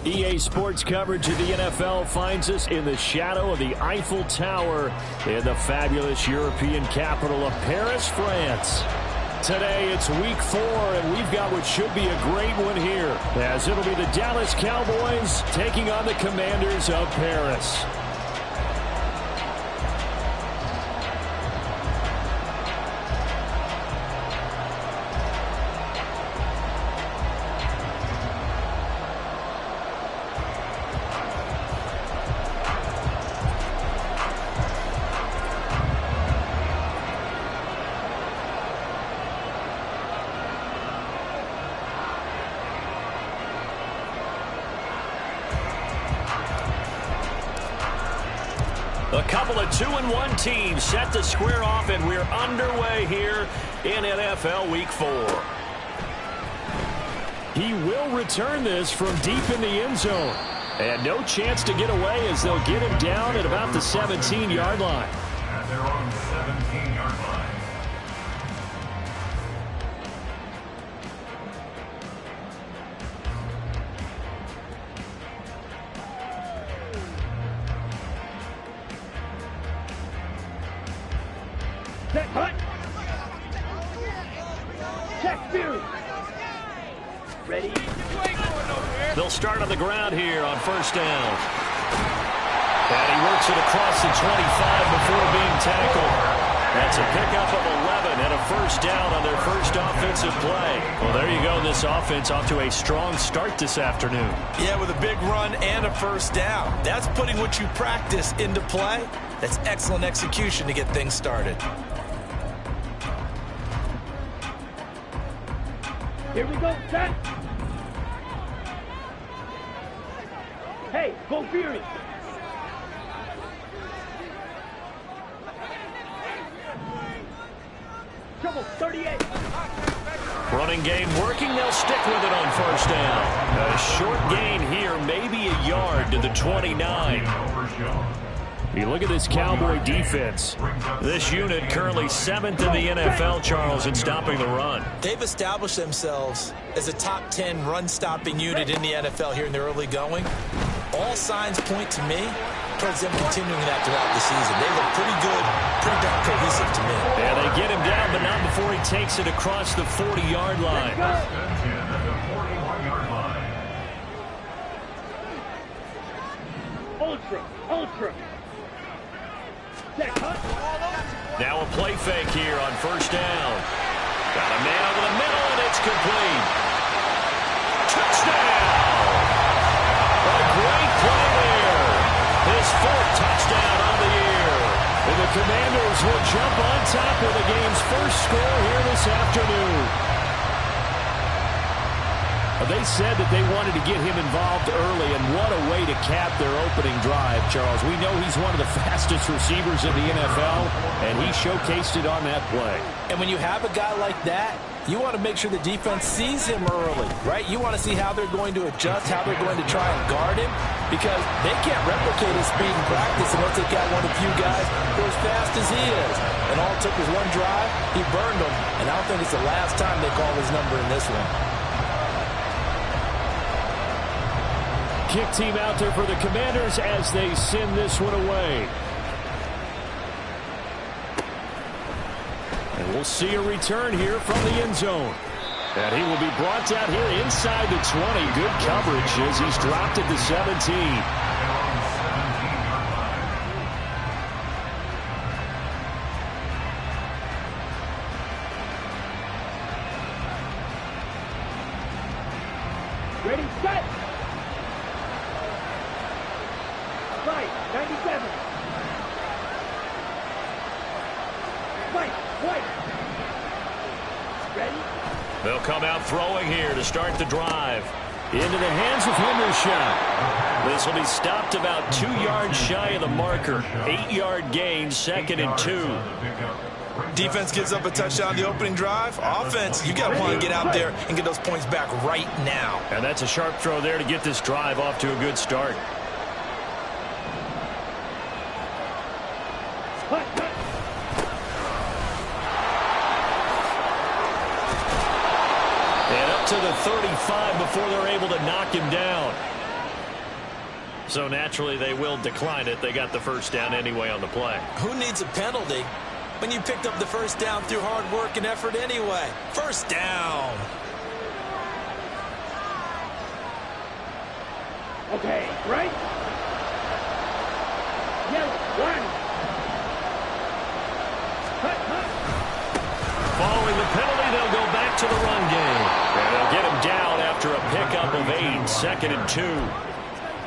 EA Sports coverage of the NFL finds us in the shadow of the Eiffel Tower in the fabulous European capital of Paris, France. Today it's week 4, and we've got what should be a great one here, as it'll be the Dallas Cowboys taking on the Commanders of Paris. A couple of 2-1 teams set to square off, and we're underway here in NFL Week 4. He will return this from deep in the end zone. And no chance to get away as they'll get him down at about the 17-yard line. At their own 17-yard line. Set, hut. Check, Fury. Ready? They'll start on the ground here on first down. And he works it across the 25 before being tackled. That's a pickup of 11 and a first down on their first offensive play. Well, there you go. This offense off to a strong start this afternoon. Yeah, with a big run and a first down. That's putting what you practice into play. That's excellent execution to get things started. Here we go, set. Hey, go Fury. Trouble, 38. Running game working. They'll stick with it on first down. A short gain here, maybe a yard to the 29. You look at this Cowboy defense. This unit currently 7th in the NFL, Charles, in stopping the run. They've established themselves as a top 10 run-stopping unit in the NFL here in the early going. All signs point to me towards them continuing that throughout the season. They look pretty good, pretty darn cohesive to me. Yeah, they get him down, but not before he takes it across the 40-yard line. Ultra. Now a play fake here on first down. Got a man over the middle, and it's complete. Touchdown! A great play there. His 4th touchdown on the year. And the Commanders will jump on top of the game's first score here this afternoon. They said that they wanted to get him involved early, and what a way to cap their opening drive, Charles. We know he's one of the fastest receivers in the NFL, and he showcased it on that play. And when you have a guy like that, you want to make sure the defense sees him early, right? You want to see how they're going to adjust, how they're going to try and guard him, because they can't replicate his speed in practice unless they've got one of the few guys who are as fast as he is. And all it took was one drive, he burned them, and I don't think it's the last time they call his number in this one. Kick team out there for the Commanders as they send this one away. And we'll see a return here from the end zone. And he will be brought out here inside the 20. Good coverage as he's dropped at the 17. Ready, set. Right, 97. White. Ready? They'll come out throwing here to start the drive. Into the hands of Hendershot. This will be stopped about 2 yards shy of the marker. 8-yard gain, 2nd and 2. Defense gives up a touchdown the opening drive. Offense, you got to want to get out there and get those points back right now. And that's a sharp throw there to get this drive off to a good start. And up to the 35 before they're able to knock him down. So naturally they will decline it. They got the first down anyway on the play. Who needs a penalty when you picked up the first down through hard work and effort anyway? First down. Okay, right. Yellow, one. Cut. Following the penalty, they'll go back to the run game. And they'll get him down after a pickup of 8, 2nd and 2.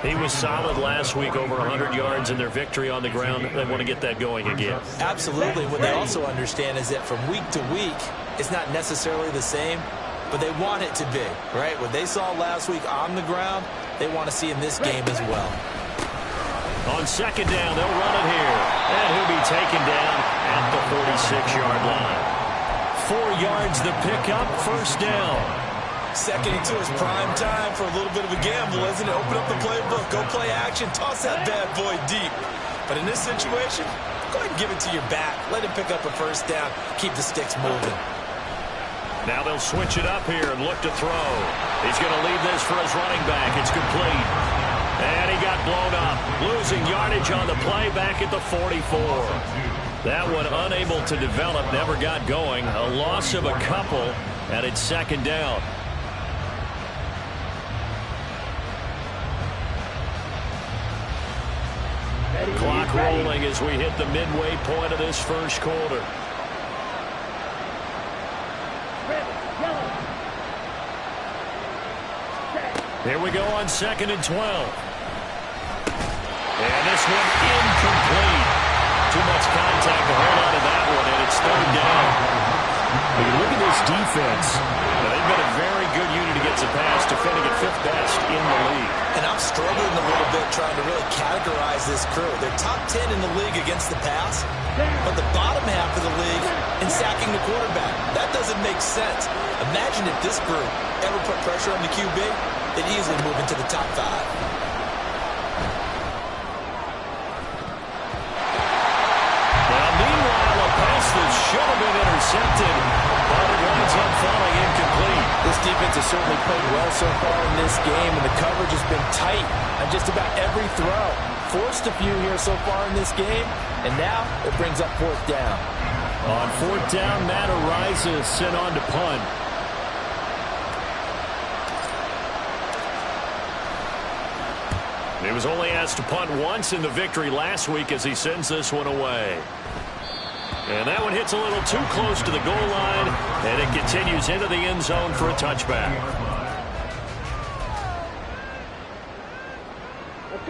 He was solid last week, over 100 yards in their victory on the ground. They want to get that going again. Absolutely. What they also understand is that from week to week, it's not necessarily the same, but they want it to be, right? What they saw last week on the ground, they want to see in this game as well. On 2nd down, they'll run it here. And he'll be taken down at the 46-yard line. 4 yards the pickup, first down. 2nd and 2 is prime time for a little bit of a gamble, isn't it? Open up the playbook, go play action, toss that bad boy deep. But in this situation, go ahead and give it to your back. Let him pick up a first down, keep the sticks moving. Now they'll switch it up here and look to throw. He's going to leave this for his running back. It's complete. And he got blown up. Losing yardage on the play back at the 44. That one unable to develop, never got going. A loss of a couple, and it's 2nd down. Clock rolling as we hit the midway point of this first quarter. Here we go on 2nd and 12. And this one incomplete. Too much contact to hold on to that one, and it's 3rd down. When you look at this defense, they've been a very good unit against the pass, defending at 5th best in the league. And I'm struggling a little bit trying to really categorize this crew. They're top 10 in the league against the pass, but the bottom half of the league in sacking the quarterback. That doesn't make sense. Imagine if this group ever put pressure on the QB, they'd easily move into the top 5. Should have been intercepted, but it winds up falling incomplete. This defense has certainly played well so far in this game, and the coverage has been tight on just about every throw. Forced a few here so far in this game, and now it brings up 4th down. On 4th down, Matt Ariza sent on to punt. He was only asked to punt once in the victory last week as he sends this one away. And that one hits a little too close to the goal line, and it continues into the end zone for a touchback.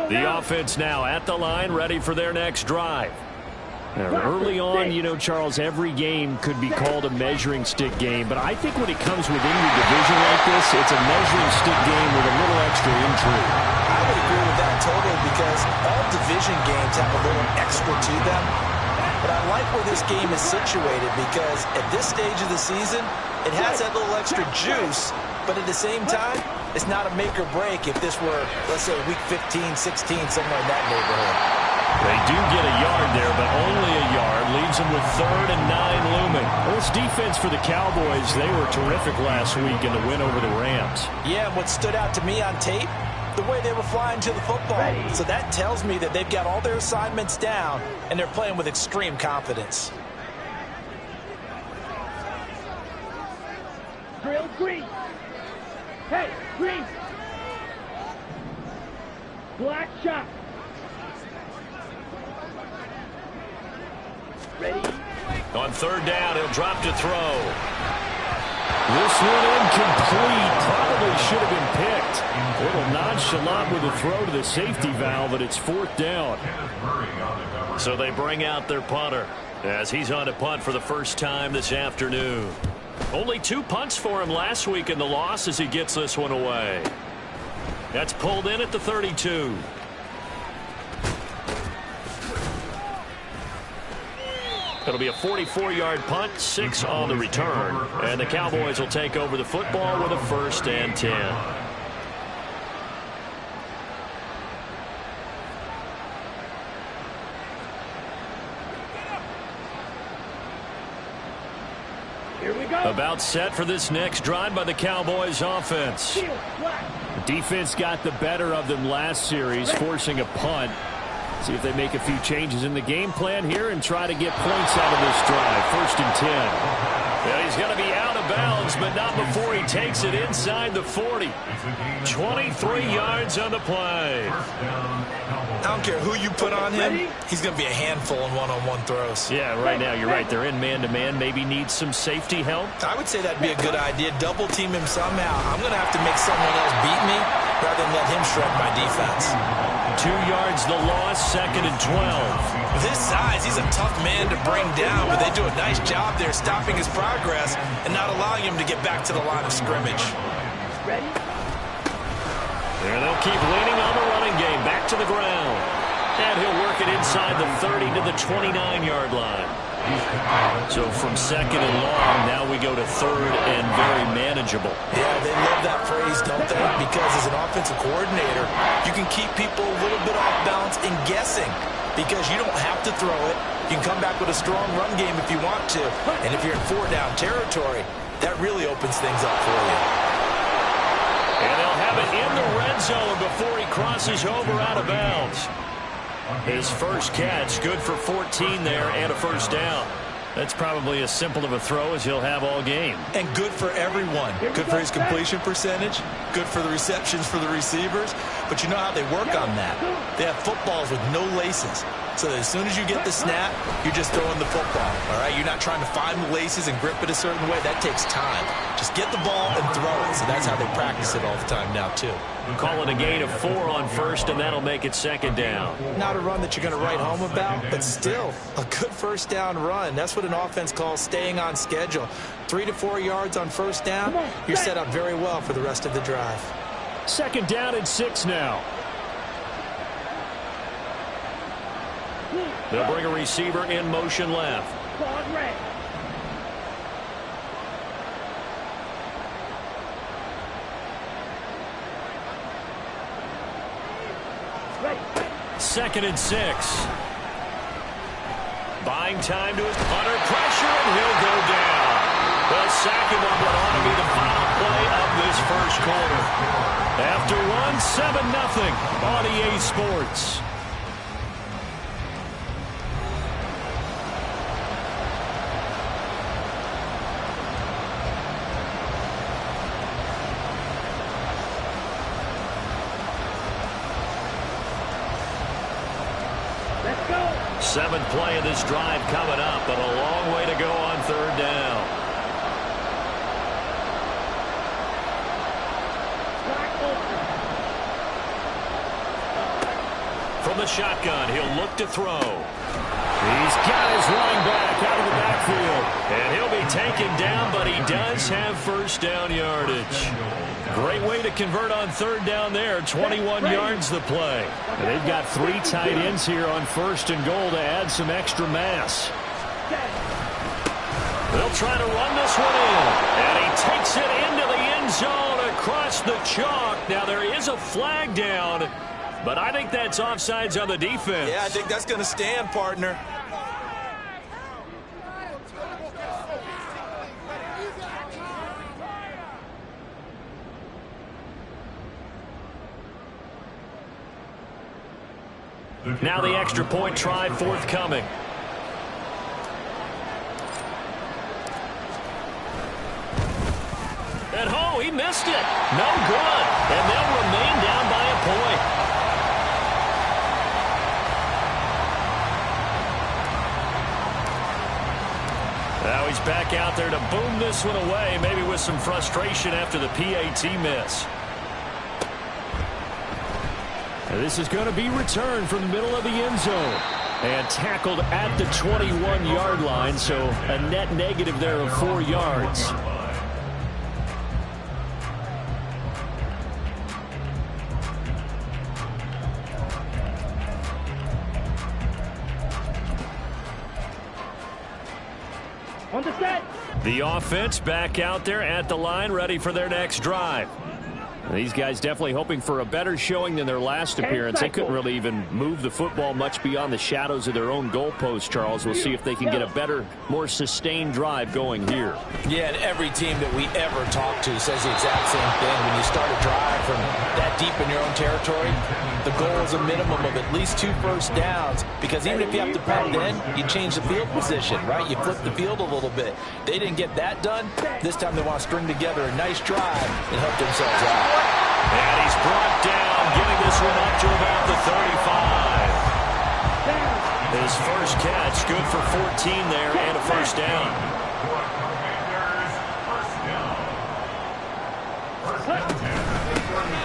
The offense now at the line, ready for their next drive. Early on, you know, Charles, every game could be called a measuring stick game, but I think when it comes within your division like this, it's a measuring stick game with a little extra intrigue. I would agree with that totally, because all division games have a little extra to them. But I like where this game is situated, because at this stage of the season, it has that little extra juice, but at the same time, it's not a make or break if this were, let's say, week 15, 16, somewhere in that neighborhood. They do get a yard there, but only a yard. Leaves them with 3rd and 9 looming. Well, this defense for the Cowboys, they were terrific last week in the win over the Rams. Yeah, and what stood out to me on tape, the way they were flying to the football. So that tells me that they've got all their assignments down, and they're playing with extreme confidence. Drill green. Hey, green. Black shot. Ready? On 3rd down, he'll drop to throw. This one incomplete. Probably should have been picked. A little nonchalant with a throw to the safety valve, but it's 4th down. So they bring out their punter as he's on to punt for the first time this afternoon. Only 2 punts for him last week in the loss as he gets this one away. That's pulled in at the 32. It'll be a 44-yard punt, 6 on the return. And the Cowboys will take over the football with a 1st and 10. Here we go. About set for this next drive by the Cowboys offense. Field, black. Defense got the better of them last series, forcing a punt. See if they make a few changes in the game plan here and try to get points out of this drive. 1st and 10. Well, he's going to be out of bounds, but not before he takes it inside the 40. 23 yards on the play. I don't care who you put on him. He's going to be a handful in one-on-one throws. Yeah, right now, you're right. They're in man-to-man. Maybe need some safety help. I would say that'd be a good idea. Double team him somehow. I'm going to have to make someone else beat me rather than let him shred my defense. 2 yards the loss, 2nd and 12. With his size, he's a tough man to bring down, but they do a nice job there stopping his progress and not allowing him to get back to the line of scrimmage. Ready? There they'll keep leaning on the running game. Back to the ground. And he'll work it inside the 30 to the 29-yard line. So from 2nd and long, now we go to 3rd and very manageable. Yeah, they love that phrase, don't they? Because as an offensive coordinator, you can keep people a little bit off balance and guessing because you don't have to throw it. You can come back with a strong run game if you want to. And if you're in 4-down territory, that really opens things up for you. And they'll have it in the red zone before he crosses over out of bounds. His first catch, good for 14 there and a 1st down. That's probably as simple of a throw as he'll have all game. And good for everyone. Good for his completion percentage. Good for the receptions for the receivers. But you know how they work on that. They have footballs with no laces. So that as soon as you get the snap, you're just throwing the football. All right? You're not trying to find the laces and grip it a certain way. That takes time. Just get the ball and throw it. So that's how they practice it all the time now, too. Call it a gain of 4 on 1st, and that'll make it 2nd down. Not a run that you're going to write home about, but still a good 1st down run. That's what an offense calls staying on schedule. 3 to 4 yards on 1st down, you're set up very well for the rest of the drive. 2nd down and 6 now. They'll bring a receiver in motion left. Ball red. Ready. 2nd and 6. Buying time to his punter. Pressure, and he'll go down. They'll sack him on what ought to be the final play of this 1st quarter. After one, 7-0 on EA Sports. Let's go. 7th play of this drive coming up, but a long way to go on 3rd down. From the shotgun, he'll look to throw. He's got his running back out of the backfield. And he'll be taken down, but he does have 1st down yardage. Great way to convert on 3rd down there. 21 yards the play. And they've got 3 tight ends here on 1st and goal to add some extra mass. They'll try to run this one in. And he takes it into the end zone across the chalk. Now there is a flag down, but I think that's offsides on the defense. Yeah, I think that's going to stand, partner. Now the extra point try forthcoming. And oh, he missed it. No good. And they'll remain down by a point. Now he's back out there to boom this one away, maybe with some frustration after the PAT miss. And this is going to be returned from the middle of the end zone. And tackled at the 21-yard line, so a net negative there of 4 yards. On the set. The offense back out there at the line, ready for their next drive. These guys definitely hoping for a better showing than their last appearance. They couldn't really even move the football much beyond the shadows of their own goalpost, Charles. We'll see if they can get a better, more sustained drive going here. Yeah, and every team that we ever talk to says the exact same thing. When you start a drive from that deep in your own territory, the goal is a minimum of at least 2 first downs, because even if you have to punt then, you change the field position, right? You flip the field a little bit. They didn't get that done. This time they want to string together a nice drive and help themselves out. And he's brought down, giving this one up to about the 35. His first catch, good for 14 there and a first down.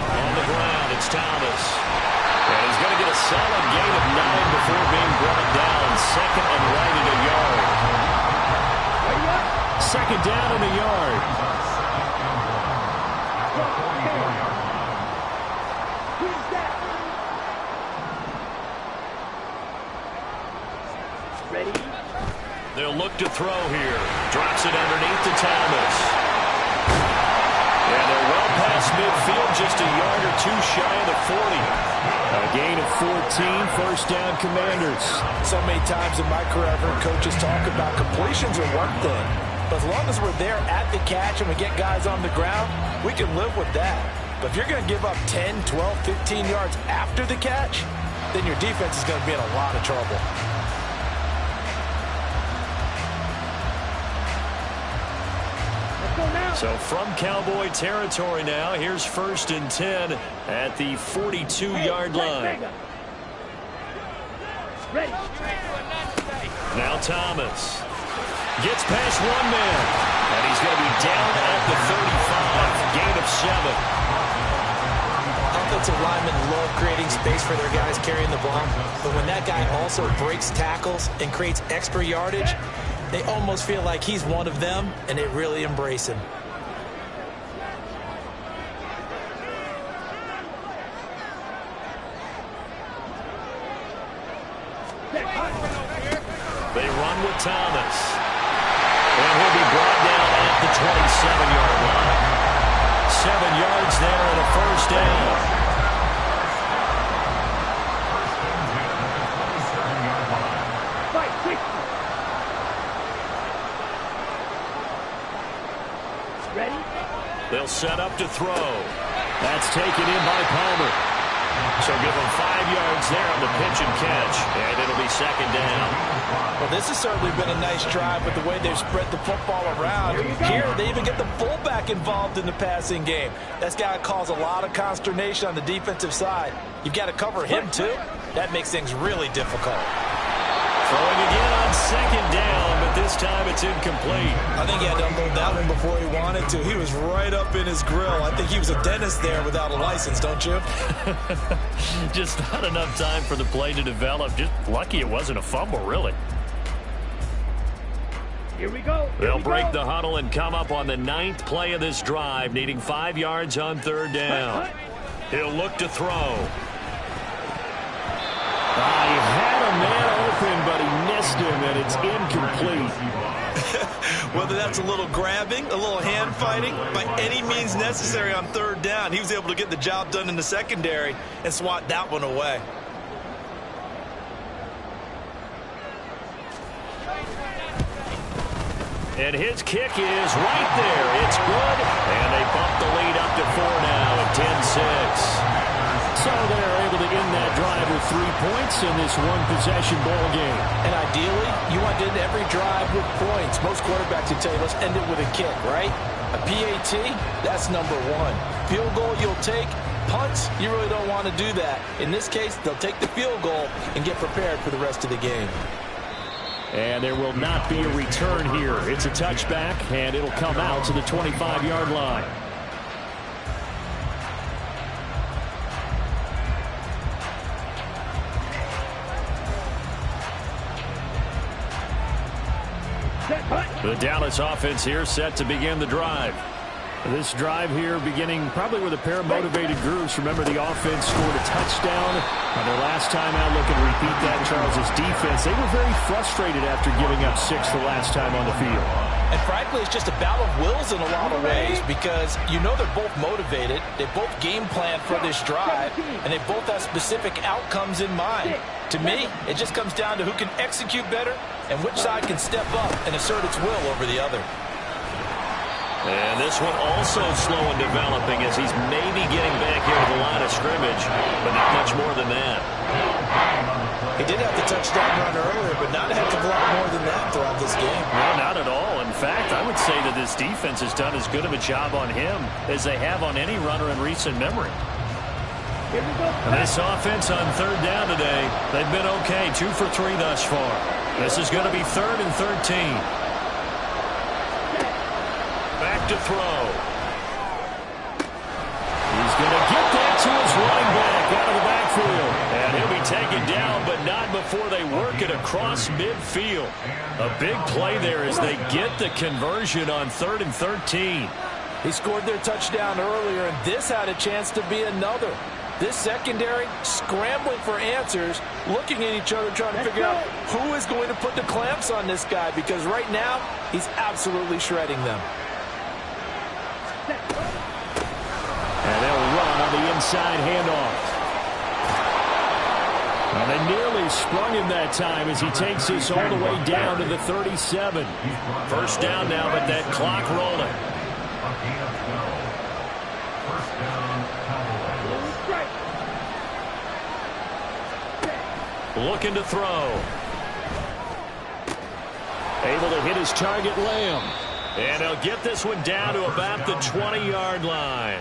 On the ground, it's Thomas. And he's going to get a solid gain of 9 before being brought down. Second and right at a yard. Second down in the yard. Ready? They'll look to throw here. Drops it underneath to Thomas. And they're well past midfield, just a yard or two shy of the 40. A gain of 14, first down Commanders. So many times in my career, I've heard coaches talk about completions are one thing. But as long as we're there at the catch and we get guys on the ground, we can live with that. But if you're going to give up 10, 12, 15 yards after the catch, then your defense is going to be in a lot of trouble. So from Cowboy territory now, here's first and 10 at the 42-yard line. Ready. Now Thomas gets past one man, and he's going to be down at the 35, gain of 7. Offensive linemen love creating space for their guys carrying the ball, but when that guy also breaks tackles and creates extra yardage, they almost feel like he's one of them, and they really embrace him. They run with Thomas. And he'll be brought down at the 27-yard line. 7 yards there and a first down. Ready? They'll set up to throw. That's taken in by Palmer. So give them 5 yards there on the pitch and catch, and it'll be second down. Well, this has certainly been a nice drive with the way they've spread the football around. Here, they even get the fullback involved in the passing game. That's got to cause a lot of consternation on the defensive side. You've got to cover him, too. That makes things really difficult. Throwing again on second down, but this time it's incomplete. I think he had to unload that one before he wanted to. He was right up in his grill. I think he was a dentist there without a license, don't you? Just not enough time for the play to develop. Just lucky it wasn't a fumble, really. Here we go. They'll break the huddle and come up on the 9th play of this drive, needing 5 yards on third down. He'll look to throw. He had a man open, but he missed him, and it's incomplete. Whether that's a little grabbing, a little hand fighting, by any means necessary on third down, he was able to get the job done in the secondary and swat that one away. And his kick is right there. It's good, and they bump the lead up to 4 now at 10-6. So they're able to end that drive with 3 points in this one-possession ball game. And ideally, you want to end every drive with points. Most quarterbacks would tell you, let's end it with a kick, right? A PAT, that's number 1. Field goal you'll take. Punts, you really don't want to do that. In this case, they'll take the field goal and get prepared for the rest of the game. And there will not be a return here. It's a touchback, and it'll come out to the 25-yard line. The Dallas offense here set to begin the drive. This drive here beginning probably with a pair of motivated groups. Remember, the offense scored a touchdown on their last time out. Looking to repeat that. Charles' defense, they were very frustrated after giving up 6 the last time on the field. And frankly, it's just a battle of wills in a lot of ways because you know they're both motivated. They both game plan for this drive, and they both have specific outcomes in mind. To me, it just comes down to who can execute better and which side can step up and assert its will over the other. And this one also slow in developing as he's maybe getting back here to the line of scrimmage, but not much more than that. He did have the touchdown run earlier, but not a heck of a lot more than that throughout this game. No, not at all. In fact, I would say that this defense has done as good of a job on him as they have on any runner in recent memory. And this offense on third down today, they've been okay, 2 for 3 thus far. This is going to be 3rd and 13. Back to throw. He's going to get that to his running back out of the backfield. And he'll be taken down, but not before they work it across midfield. A big play there as they get the conversion on 3rd and 13. He scored their touchdown earlier, and this had a chance to be another. This secondary scrambling for answers, looking at each other, trying to figure out who is going to put the clamps on this guy, because right now he's absolutely shredding them. And they'll run on the inside handoff. And they nearly sprung him that time as he takes this all the way down to the 37. First down now, but that clock rolling. Looking to throw. Able to hit his target, Lamb. And he'll get this one down to about the 20-yard line.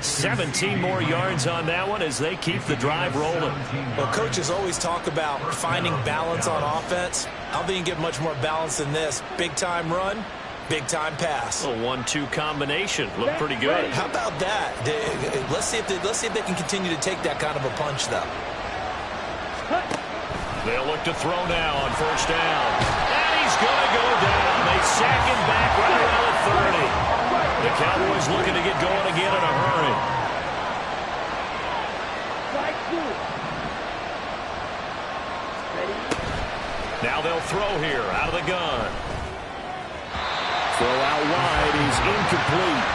17 more yards on that one as they keep the drive rolling. Well, coaches always talk about finding balance on offense. I don't think you get much more balance than this. Big-time run, big-time pass. A 1-2 combination. Look pretty good. How about that? Let's see if they can continue to take that kind of a punch, though. They'll look to throw now on first down. And he's going to go down. They sack him back right around the 30. The Cowboys looking to get going again in a hurry. Now they'll throw here out of the gun. Throw out wide. He's incomplete.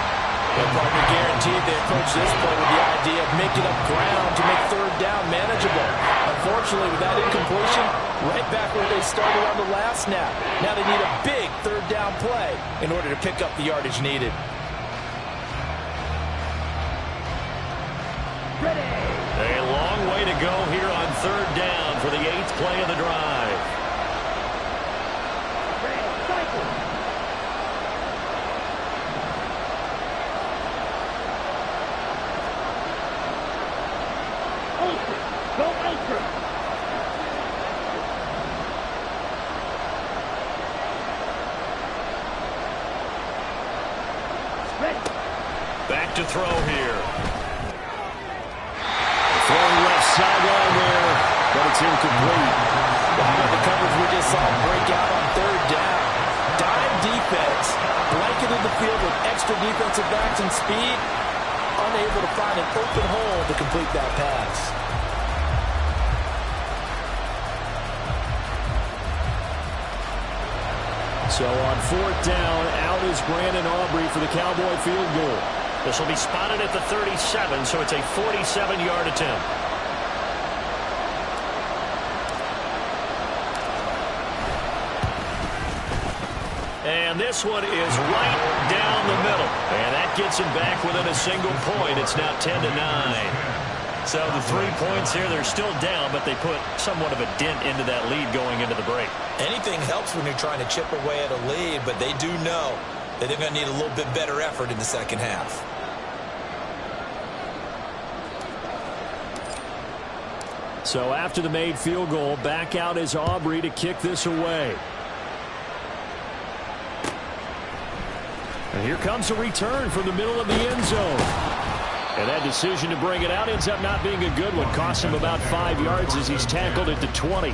Well, probably guaranteed they approach this play with the idea of making up ground to make third down manageable. Unfortunately, with that incompletion, right back where they started on the last snap. Now they need a big third down play in order to pick up the yardage needed. A long way to go here on third down for the 8th play of the drive. Back to throw here. Throwing left sideline there, but it's incomplete. The coverage we just saw break out on third down. Dime defense, blanketed the field with extra defensive backs and speed, unable to find an open hole to complete that pass. So on fourth down, out is Brandon Aubrey for the Cowboy field goal. This will be spotted at the 37, so it's a 47-yard attempt. And this one is right down the middle. And that gets him back within a single point. It's now 10-9. So the 3 points here, they're still down, but they put somewhat of a dent into that lead going into the break. Anything helps when you're trying to chip away at a lead, but they do know that they're going to need a little bit better effort in the second half. So after the made field goal, back out is Aubrey to kick this away. And here comes a return from the middle of the end zone. And that decision to bring it out ends up not being a good one. Costs him about 5 yards as he's tackled at the 20.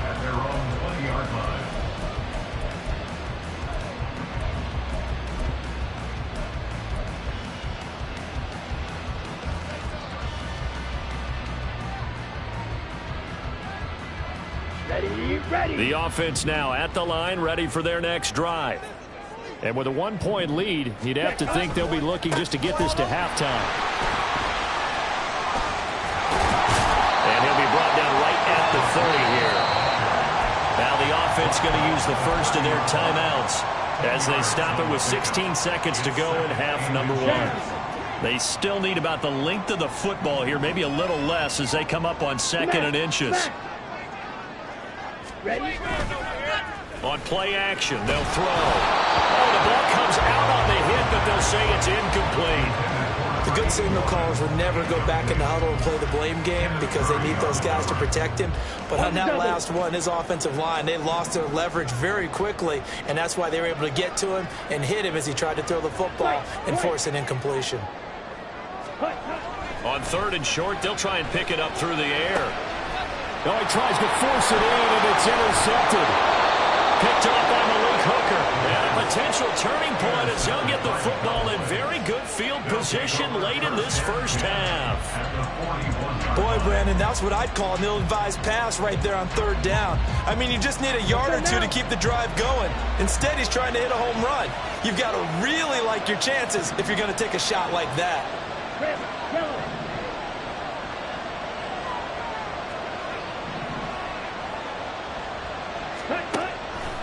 ready. The offense now at the line, ready for their next drive. And with a 1-point lead, you'd have to think they'll be looking just to get this to halftime. And he'll be brought down right at the 30 here. Now the offense going to use the first of their timeouts as they stop it with 16 seconds to go in half number 1. They still need about the length of the football here, maybe a little less as they come up on 2nd and inches. Ready? On play action, they'll throw. Oh, the ball comes out on the hit, but they'll say it's incomplete. The good signal callers would never go back in the huddle and play the blame game because they need those guys to protect him. But on that last one, his offensive line, they lost their leverage very quickly, and that's why they were able to get to him and hit him as he tried to throw the football and force an incompletion. On 3rd and short, they'll try and pick it up through the air. Oh, he tries to force it in, and it's intercepted. Picked up by Malik Hooker. And a potential turning point as he'll get the football in very good field position late in this first half. Boy, Brandon, that's what I'd call an ill-advised pass right there on 3rd down. I mean, you just need a yard or two to keep the drive going. Instead, he's trying to hit a home run. You've got to really like your chances if you're going to take a shot like that.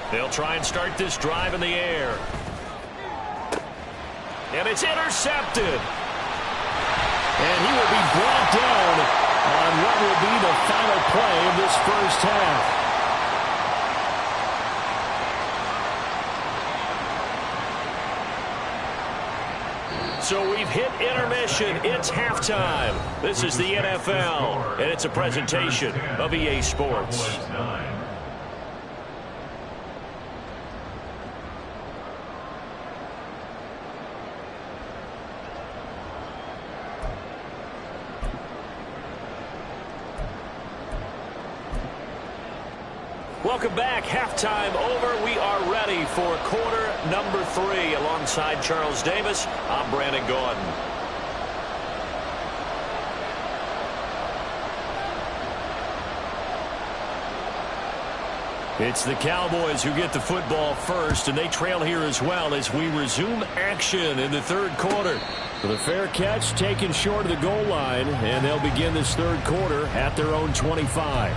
They'll try and start this drive in the air. And it's intercepted. And he will be brought down on what will be the final play of this first half. So we've hit intermission. It's halftime. This is the NFL, and it's a presentation of EA Sports. Welcome back. Halftime over. We are ready for quarter number 3. Alongside Charles Davis, I'm Brandon Gordon. It's the Cowboys who get the football first, and they trail here as well as we resume action in the 3rd quarter. With a fair catch taken short of the goal line, and they'll begin this 3rd quarter at their own 25.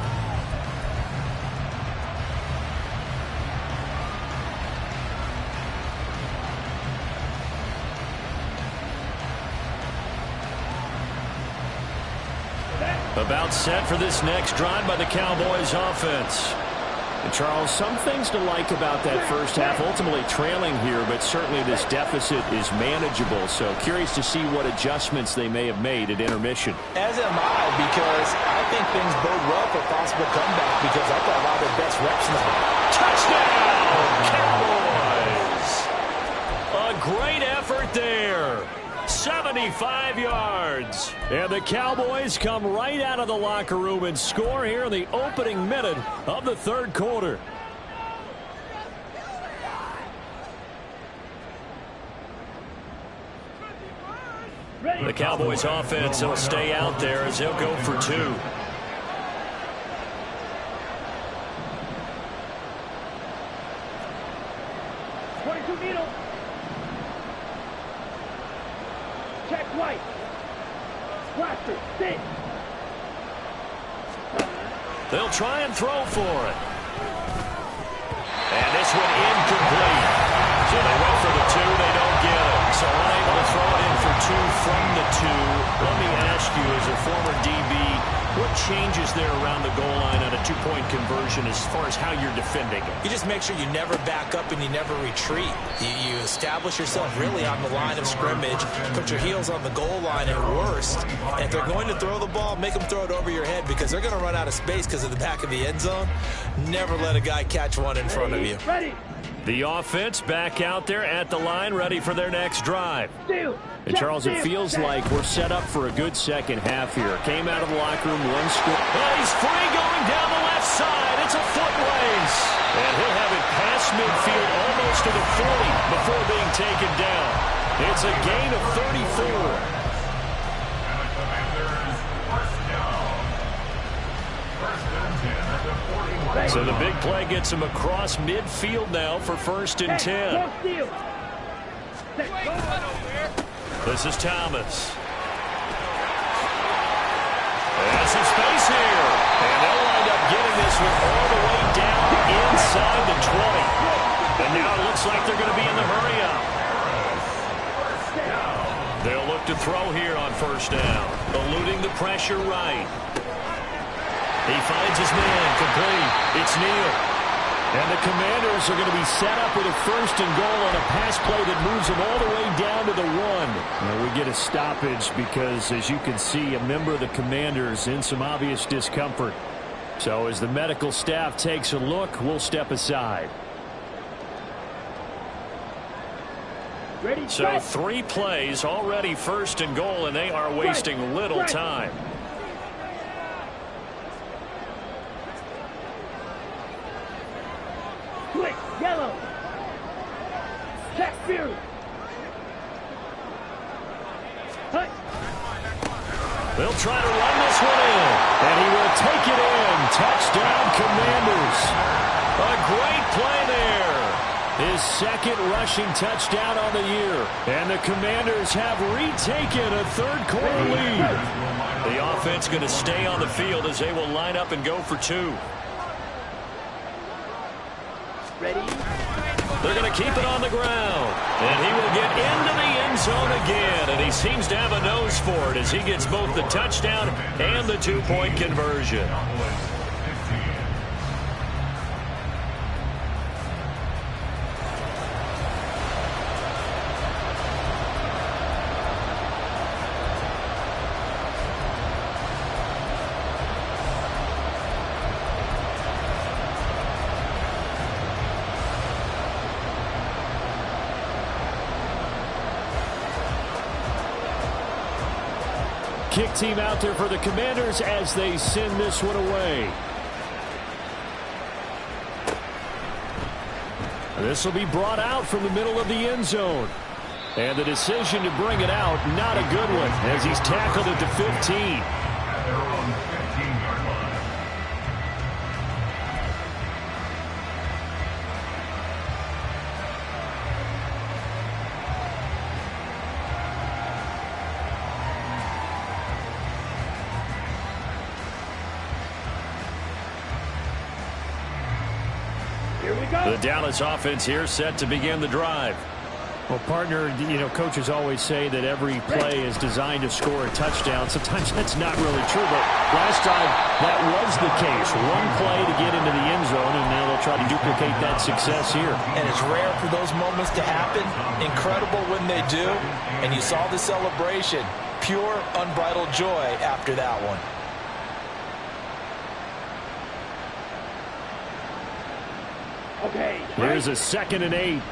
About set for this next drive by the Cowboys offense. And Charles, some things to like about that first half. Ultimately trailing here, but certainly this deficit is manageable. So curious to see what adjustments they may have made at intermission. As am I, because I think things bode well for a possible comeback because I've got a lot of their best reps now. Touchdown, Cowboys! A great effort there. 75 yards. And the Cowboys come right out of the locker room and score here in the opening minute of the 3rd quarter. The Cowboys offense will stay out there as they'll go for 2. Check right. Blaster, sit. They'll try and throw for it. And this one incomplete. So they went for the 2. They don't get it. So unable to throw it in for 2 from the 2. Let me ask you, as a former DB, what changes there around the goal line on a 2-point conversion as far as how you're defending it? You just make sure you never back up and you never retreat. You establish yourself really on the line of scrimmage, put your heels on the goal line at worst. And if they're going to throw the ball, make them throw it over your head because they're going to run out of space because of the back of the end zone. Never let a guy catch one in front of you. Ready. The offense back out there at the line, ready for their next drive. And Charles, it feels like we're set up for a good second half here. Came out of the locker room, 1 score. Oh, he's free going down the left side. It's a foot race. And he'll have it past midfield almost to the 40 before being taken down. It's a gain of 34. So the big play gets him across midfield now for 1st and 10. This is Thomas. There's some space here. And they'll wind up getting this one all the way down inside the 20. And now it looks like they're going to be in the hurry-up. They'll look to throw here on 1st down. Eluding the pressure right. He finds his man complete. It's Neal. And the Commanders are going to be set up with a 1st and goal on a pass play that moves them all the way down to the 1. Now we get a stoppage because, as you can see, a member of the Commanders in some obvious discomfort. So as the medical staff takes a look, we'll step aside. Ready, so 3 plays already 1st and goal, and they are wasting little time. Quick, yellow. Check Fury. They'll try to run this one in, and he will take it in. Touchdown, Commanders. A great play there. His 2nd rushing touchdown on the year. And the Commanders have retaken a 3rd quarter lead. The offense going to stay on the field as they will line up and go for 2. Ready? They're going to keep it on the ground. And he will get into the end zone again. And he seems to have a nose for it as he gets both the touchdown and the 2-point conversion. Kick team out there for the Commanders as they send this one away. This will be brought out from the middle of the end zone. And the decision to bring it out, not a good one, as he's tackled at the 15. At their own 15-yard line. The Dallas offense here set to begin the drive. Well, partner, coaches always say that every play is designed to score a touchdown. Sometimes that's not really true, but last drive that was the case. One play to get into the end zone, and now they'll try to duplicate that success here. And it's rare for those moments to happen. Incredible when they do. And you saw the celebration. Pure, unbridled joy after that one. Okay. Here's a 2nd and 8.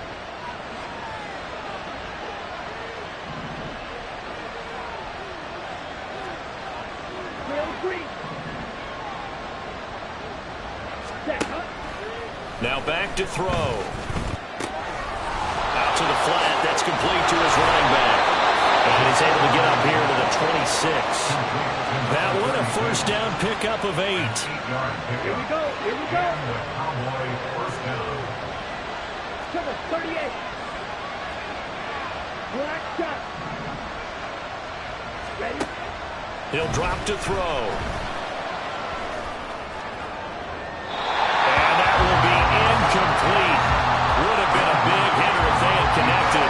Now back to throw. Out to the flat. That's complete to his running back. And he's able to get up here to the 26. That one a 1st down pickup of 8. Here we go. Here we go. The Cowboy 1st down. Cover 38. Black shot. Ready? He'll drop to throw. Incomplete. Would have been a big hitter if they had connected.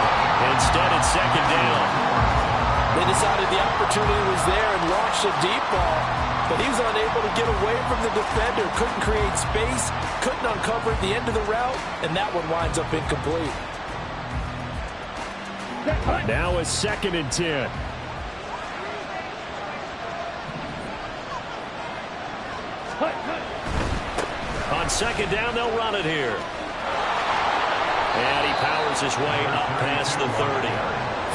Instead, it's 2nd down. They decided the opportunity was there and launched a deep ball, but he was unable to get away from the defender. Couldn't create space, couldn't uncover at the end of the route, and that one winds up incomplete. Now a 2nd and 10. On 2nd down, they'll run it here. And he powers his way up past the 30.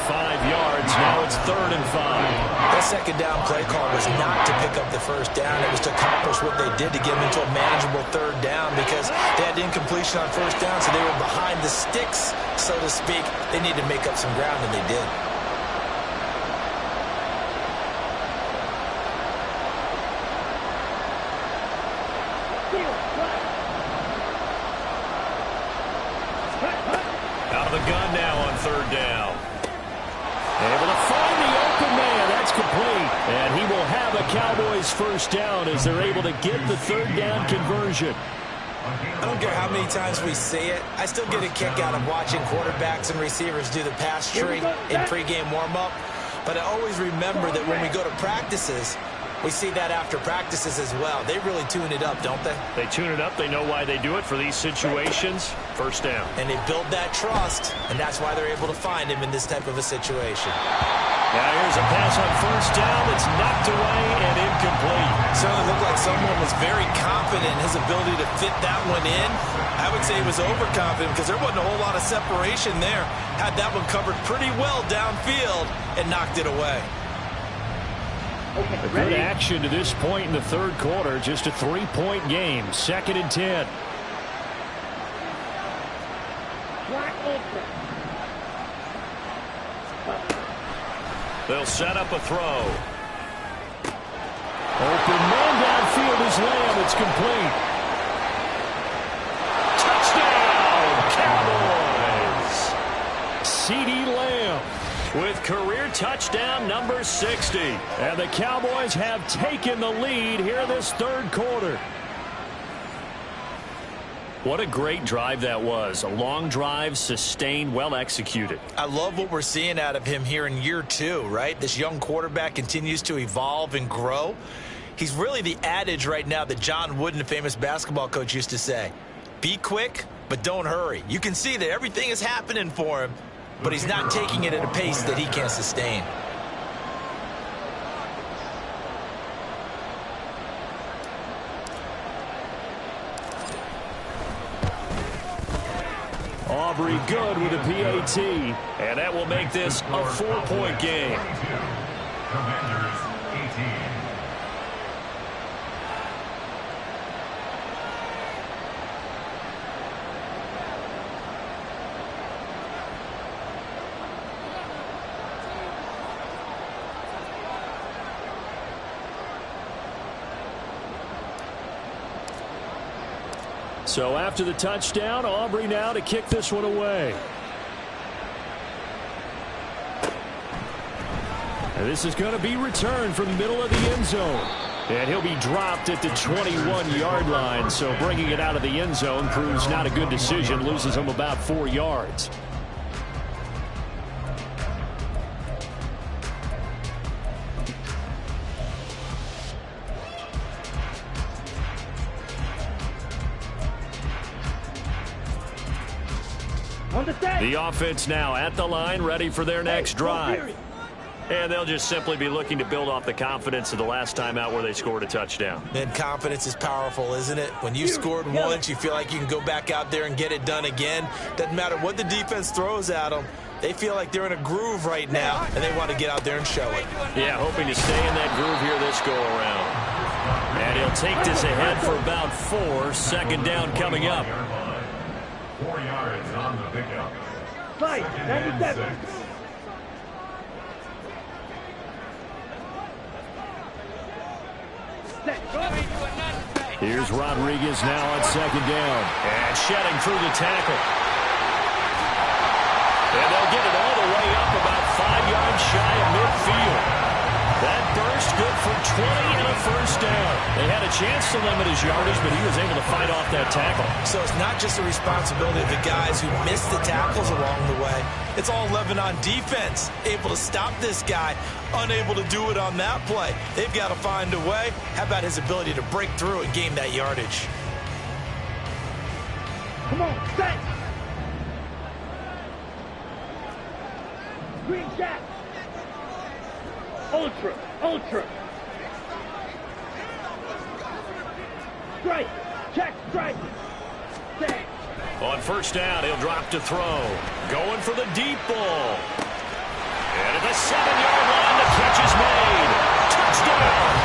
5 yards. Now it's 3rd and 5. That 2nd down play call was not to pick up the 1st down. It was to accomplish what they did to get them into a manageable 3rd down because they had incompletion on 1st down, so they were behind the sticks, so to speak. They needed to make up some ground, and they did. the gun now on third down. Able to find the open man. That's complete. And he will have a Cowboys first down as they're able to get the third down conversion. I don't care how many times we see it. I still get a kick out of watching quarterbacks and receivers do the pass tree in pregame warm-up. But I always remember that when we go to practices, we see that after practices as well. They really tune it up, don't they? They tune it up. They know why they do it for these situations. First down. And they build that trust, and that's why they're able to find him in this type of a situation. Now here's a pass on first down that's knocked away and incomplete. Certainly looked like someone was very confident in his ability to fit that one in. I would say he was overconfident because there wasn't a whole lot of separation there. Had that one covered pretty well downfield and knocked it away. A good action to this point in the third quarter. Just a 3-point game. 2nd and 10. They'll set up a throw. Open man downfield is Lamb. It's complete. Touchdown, Cowboys! CeeDee Lamb with career touchdown number 60. And the Cowboys have taken the lead here in this third quarter. What a great drive that was. A long drive, sustained, well executed. I love what we're seeing out of him here in year 2, right? This young quarterback continues to evolve and grow. He's really the adage right now that John Wooden, the famous basketball coach, used to say. Be quick, but don't hurry. You can see that everything is happening for him, but he's not taking it at a pace that he can't sustain. Aubrey good with a PAT, and that will make this a 4-point game. Commanders 18. So after the touchdown, Aubrey now to kick this one away. And this is going to be returned from the middle of the end zone. And he'll be dropped at the 21-yard line. So bringing it out of the end zone proves not a good decision. Loses him about 4 yards. The offense now at the line, ready for their next drive. And they'll just simply be looking to build off the confidence of the last time out where they scored a touchdown. And confidence is powerful, isn't it? When you scored once, you feel like you can go back out there and get it done again. Doesn't matter what the defense throws at them. They feel like they're in a groove right now, and they want to get out there and show it. Yeah, hoping to stay in that groove here this go-around. And he'll take this ahead for about 4. 2nd down coming up. 4 yards on the pickup. 97. Here's Rodriguez now on 2nd down. And shedding through the tackle. And they'll get it all the way up about 5 yards shy of midfield. That burst good for 20 and a first down. They had a chance to limit his yardage, but he was able to fight off that tackle. So it's not just the responsibility of the guys who missed the tackles along the way. It's all 11 on defense, able to stop this guy, unable to do it on that play. They've got to find a way. How about his ability to break through and gain that yardage? Come on, set. Green jack. Ultra. Strike. Check, strike. Set. On first down, he'll drop to throw. Going for the deep ball. And at the 7-yard line, the catch is made. Touchdown.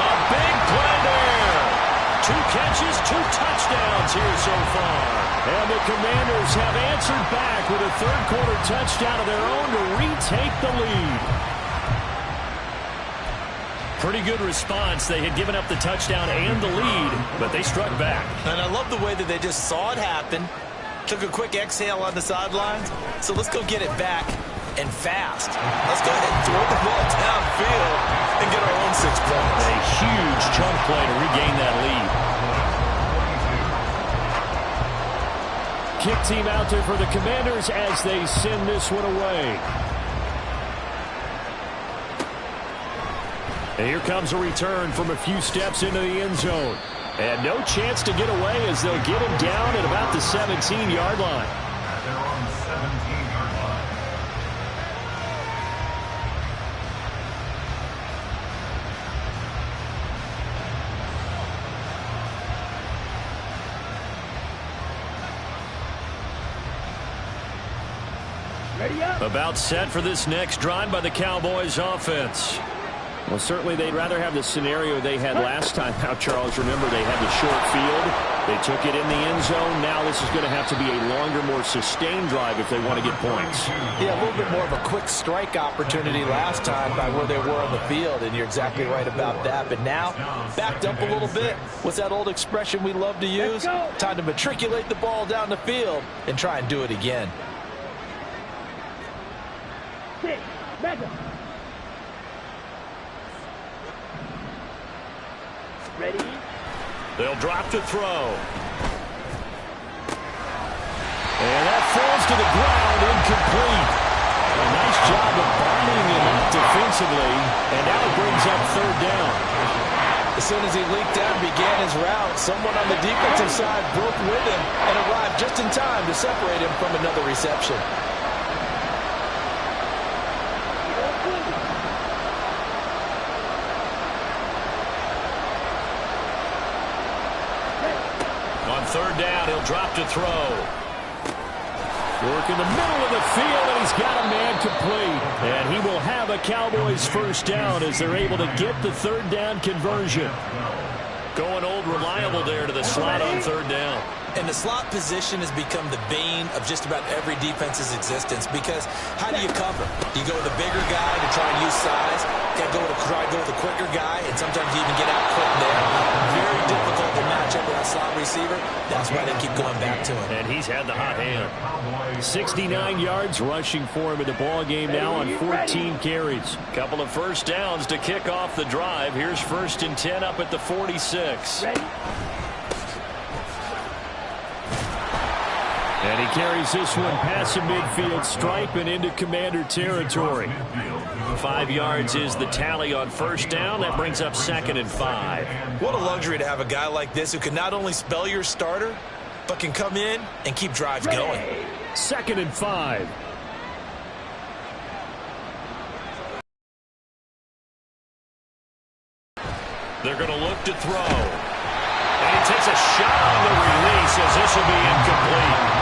A big play there. 2 catches, 2 touchdowns here so far. And the Commanders have answered back with a third-quarter touchdown of their own to retake the lead. Pretty good response. They had given up the touchdown and the lead, but they struck back. And I love the way that they just saw it happen, Took a quick exhale on the sidelines. So let's go get it back and fast. Let's go ahead and throw the ball downfield and get our own 6 points. A huge chunk play to regain that lead. Kick team out there for the Commanders as they send this one away. And here comes a return from a few steps into the end zone. And no chance to get away as they'll get him down at about the 17-yard line. They're on the 17-yard line. Ready up. About set for this next drive by the Cowboys offense. Well, certainly they'd rather have the scenario they had last time out, Charles. Remember, they had the short field. They took it in the end zone. Now this is going to have to be a longer, more sustained drive if they want to get points. Yeah, a little bit more of a quick strike opportunity last time by where they were on the field, and you're exactly right about that. But now, backed up a little bit. What's that old expression we love to use? Time to matriculate the ball down the field and try and do it again. 6, mega. Ready? They'll drop to throw. And that falls to the ground, incomplete. A nice job of bombing him up defensively, and now it brings up third down. As soon as he leaked out and began his route, someone on the defensive side broke with him and arrived just in time to separate him from another reception. Third down, he'll drop to throw. Work in the middle of the field, and he's got a man complete. And he will have a Cowboys first down as they're able to get the third down conversion. Going old reliable there to the slot on third down. And the slot position has become the bane of just about every defense's existence, because how do you cover? You go with a bigger guy to try and use size. You got to try to go with a quicker guy, and sometimes you even get out quick there. Very difficult to match up with that slot receiver. That's why they keep going back to him. And he's had the hot hand. 69 yards rushing for him in the ball game now on 14 carries. Couple of first downs to kick off the drive. Here's 1st and 10 up at the 46. Ready? And he carries this one past the midfield stripe and into Commander territory. 5 yards is the tally on first down. That brings up 2nd and 5. What a luxury to have a guy like this who can not only spell your starter, but can come in and keep drives going. 2nd and 5. They're going to look to throw. And he takes a shot on the release as this will be incomplete.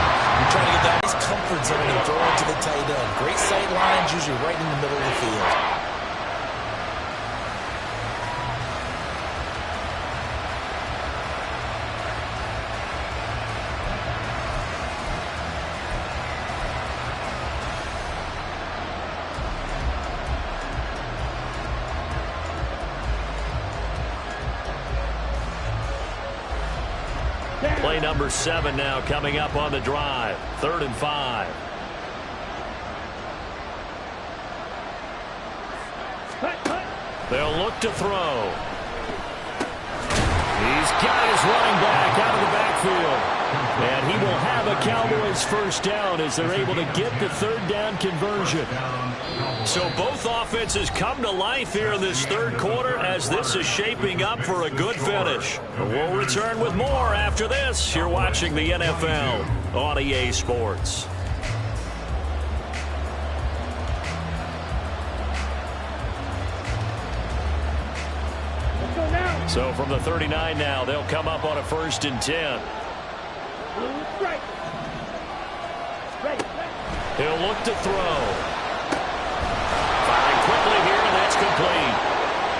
Trying to get that nice comfort zone and throw it to the tight end. Great sight lines, usually right in the middle of the field. Play number 7 now coming up on the drive. 3rd and 5. They'll look to throw. He's got his running back out of the backfield. And he will have a Cowboys first down as they're able to get the third down conversion. So both offenses come to life here in this third quarter as this is shaping up for a good finish. We'll return with more after this. You're watching the NFL on EA Sports. So from the 39 now, they'll come up on a 1st and 10. He'll look to throw. Firing quickly here, and that's complete.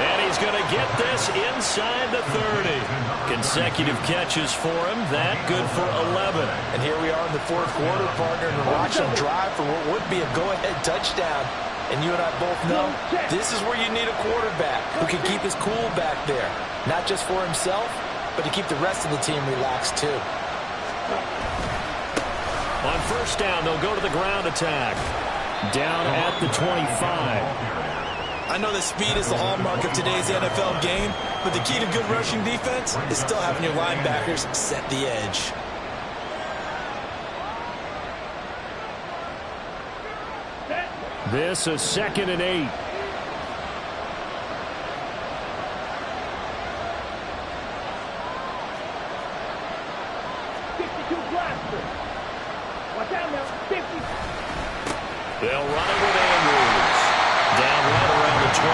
And he's going to get this inside the 30. Consecutive catches for him. That good for 11. And here we are in the 4th quarter, partner, and we're watching him drive for what would be a go-ahead touchdown. And you and I both know this is where you need a quarterback who can keep his cool back there. Not just for himself, but to keep the rest of the team relaxed too. On first down, they'll go to the ground attack. Down at the 25. I know that speed is the hallmark of today's NFL game, but the key to good rushing defense is still having your linebackers set the edge. This is 2nd and 8. They'll run it with Andrews. Down right around the 25.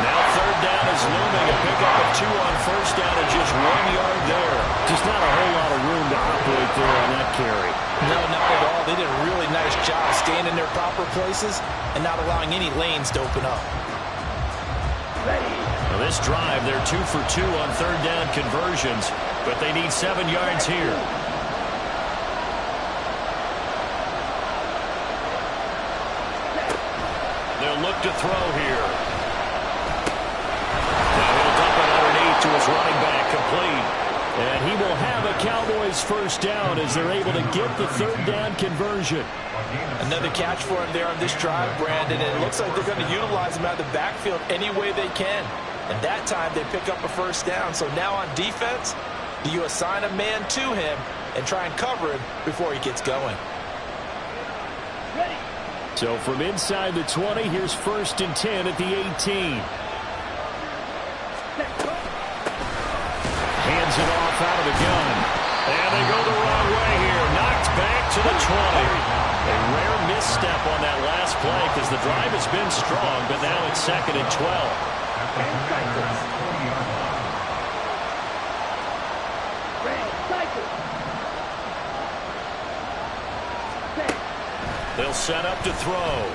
Now 3rd down is looming. A pickup of 2 on first down and just 1 yard there. Just not a whole lot of room to operate there on that carry. No, not at all. They did a really nice job staying in their proper places and not allowing any lanes to open up. Now this drive, they're 2 for 2 on 3rd down conversions, but they need 7 yards here. They'll look to throw here. Now he'll dump it underneath to his running back, complete. And he will have a Cowboys first down as they're able to get the 3rd down conversion. Another catch for him there on this drive, Brandon. And it looks like they're going to utilize him out of the backfield any way they can. And that time they pick up a first down. So now on defense, do you assign a man to him and try and cover him before he gets going? So from inside the 20, here's 1st and 10 at the 18. Hands it off out of the gun. And they go the wrong way here. Knocked back to the 20. A rare misstep on that last play because the drive has been strong, but now it's 2nd and 12. They'll set up to throw.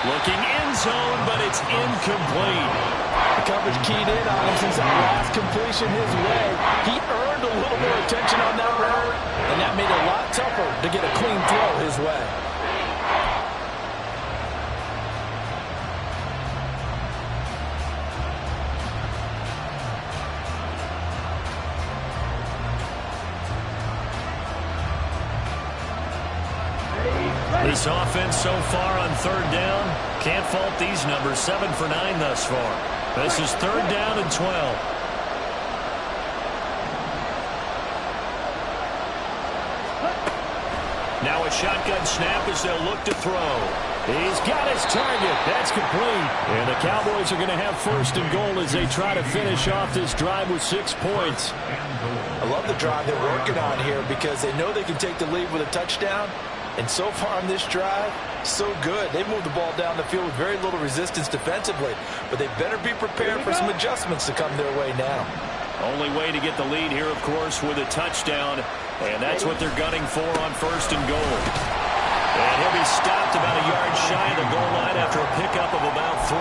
Looking end zone, but it's incomplete. The coverage keyed in on him since that last completion his way. He earned a little more attention on that route, and that made it a lot tougher to get a clean throw his way. This offense so far on 3rd down, can't fault these numbers. 7 for 9 thus far. This is 3rd down and 12. Now a shotgun snap as they'll look to throw. He's got his target. That's complete. And the Cowboys are going to have 1st and goal as they try to finish off this drive with 6 points. I love the drive they're working on here because they know they can take the lead with a touchdown. And so far on this drive, so good. They moved the ball down the field with very little resistance defensively. But they better be prepared for some adjustments to come their way now. Only way to get the lead here, of course, with a touchdown. And that's what they're gunning for on 1st and goal. And he'll be stopped about a yard shy of the goal line after a pickup of about 3.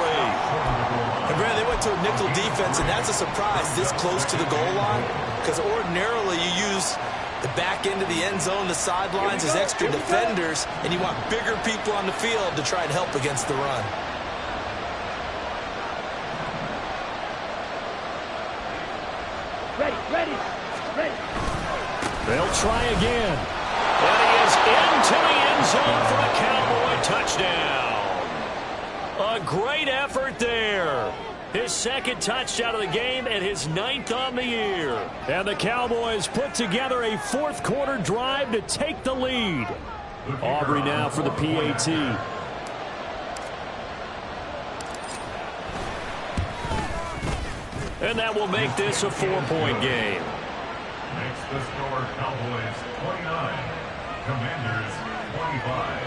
And Brad, they went to a nickel defense, and that's a surprise this close to the goal line. Because ordinarily you use the back end of the end zone, the sidelines as extra defenders, and you want bigger people on the field to try and help against the run. Ready. They'll try again. And he is into the end zone for a Cowboy touchdown. A great effort there. His 2nd touchdown of the game and his 9th on the year. And the Cowboys put together a 4th quarter drive to take the lead. Aubrey now for the PAT. And that will make this a 4-point game. Makes the score Cowboys 29, Commanders 25.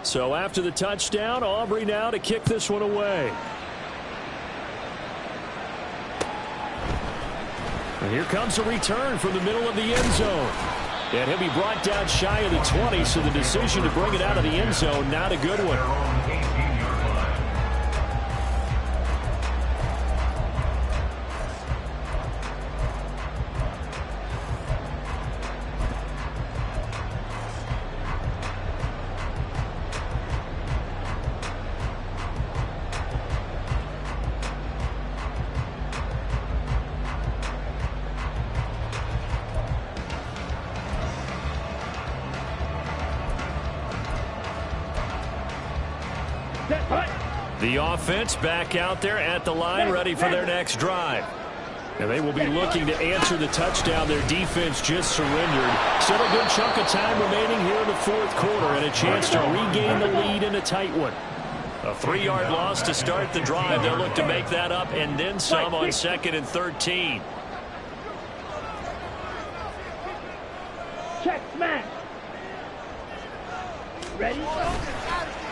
So after the touchdown, Aubrey now to kick this one away. And here comes a return from the middle of the end zone. And he'll be brought down shy of the 20, so the decision to bring it out of the end zone, not a good one. set, punt. The offense back out there at the line, ready for their next drive. And they will be looking to answer the touchdown their defense just surrendered. Still a good chunk of time remaining here in the fourth quarter and a chance to regain the lead in a tight one. A 3-yard loss to start the drive. They'll look to make that up and then some on 2nd and 13. Check, smash. Ready?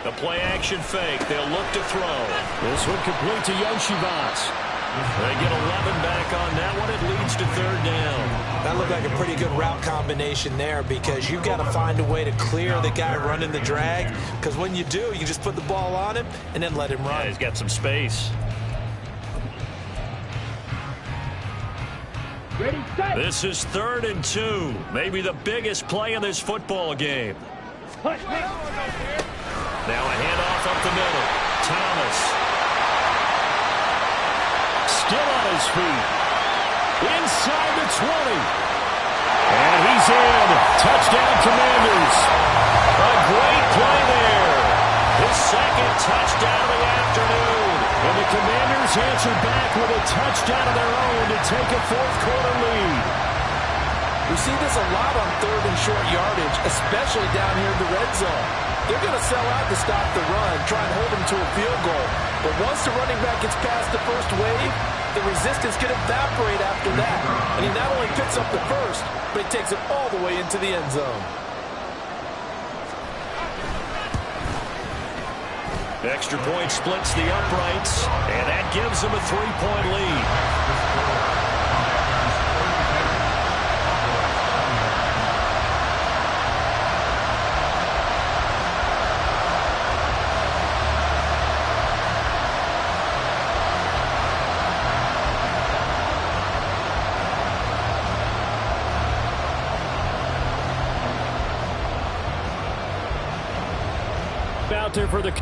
The play action fake. They'll look to throw. This one complete to Yoshivas. They get 11 back on that one. It leads to 3rd down. That looked like a pretty good route combination there because you've got to find a way to clear the guy running the drag, because when you do, you just put the ball on him and then let him run. Yeah, he's got some space. Ready, set. This is 3rd and 2. Maybe the biggest play in this football game. Punt. Now a handoff up the middle. Thomas. Still on his feet. Inside the 20. And he's in. Touchdown, Commanders. A great play there. His 2nd touchdown of the afternoon. And the Commanders answer back with a touchdown of their own to take a fourth quarter lead. We see this a lot on 3rd and short yardage, especially down here in the red zone. They're going to sell out to stop the run, try and hold them to a field goal. But once the running back gets past the first wave, the resistance can evaporate after that. And he not only picks up the first, but he takes it all the way into the end zone. Extra point splits the uprights, and that gives them a 3-point lead. Out there for the